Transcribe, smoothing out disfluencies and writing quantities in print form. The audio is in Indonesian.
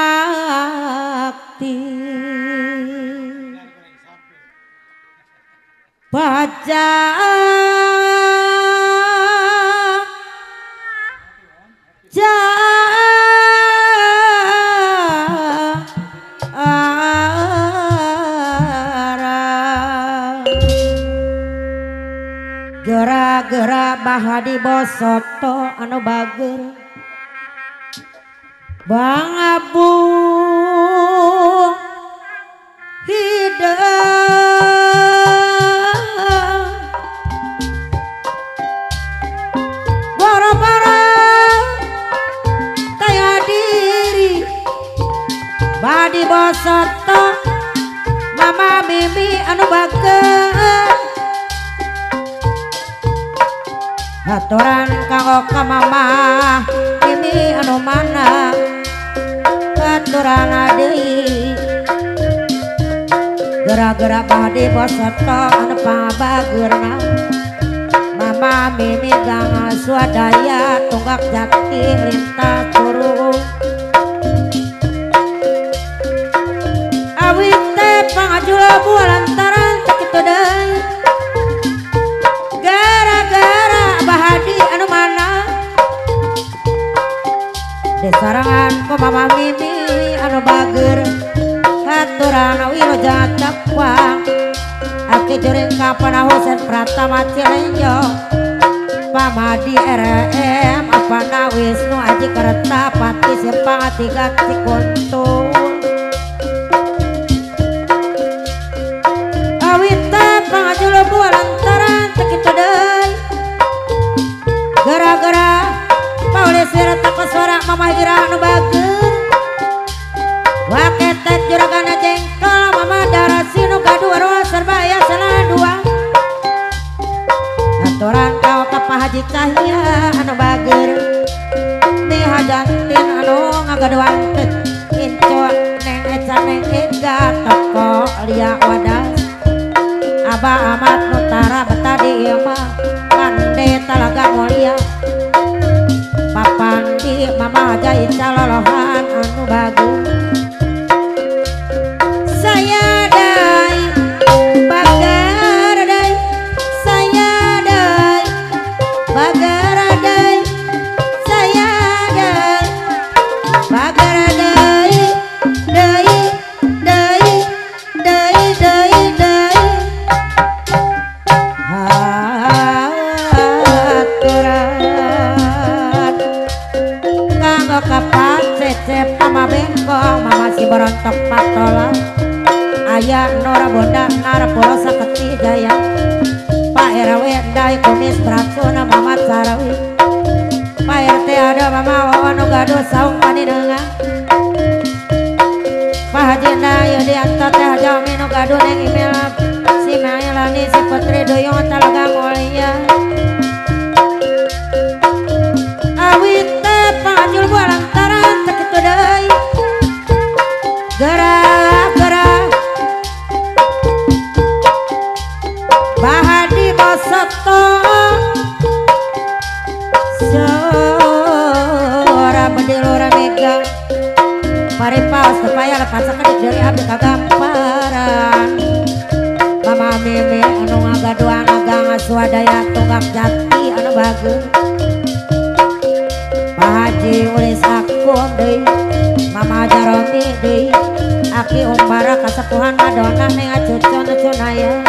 menakti baca gara-gara bahadi bosoto anu bager Bang Abu hidup boro-boro taya diri bahadi bosoto mama mimi anu bager aturan kanggo ka mama ini anu mana aturan deui gara-gara bahdi bosoto anu pabageurna mama mimi gang swadaya tunggak jati lintas turun awit teh pangajula lantaran kitu deui bahadi anu mana desarangan ku mama mimi anu bager haturan wiroja cakwang aki juring kapana Husein Pratama Cilenjo pamadi RM apana Wisnu Aji Kerta Pati Simpang Tiga Cikuntul awit teh pangajula lantaran tekitu deui gara-gara Paulis Wirata Koswara mama hijrah anu bager waketet juragana jengkol mama darasi nu kadua serbaya salah dua aturan kau ka Pak Haji Cahya anu bager mi hajantin anu ngagaduan teh inco neng eca neng ega toko lia wadas Abah Ahmad Nutara betadi ieu mah Pande Talaga Mulia Papandi Mama Jai calolohan anu bagus saya dai bagar dai saya dai bagar dai saya dai bagar dai dai dai dai dai dai kapat cecep sama bengkong mama si berontok patola ayah Nora Bonda Nara Pulau Saketi Jaya Pak RW Dai Kumis Pracuna mama Sarawi Pak RT ada mama Wawan Gaduh Saung Pani Dengar Pak Haji Dayo Dianto Teh Jamin Gaduh Neng email si Melani si Putri Duyung Talaga Mulia awit pangajul buah lantaran sekitu deui gara-gara bahadi bosoto seora bedilura mega paripaos supaya lepas sakedik dari abdi kagamparan mama mimi anu ngagaduan agang swadaya tunggak jati anu bagus Pak Haji ulis akum deui mama Jaromi deui aki umbara kasepuhan Madonna neng acucun cunaya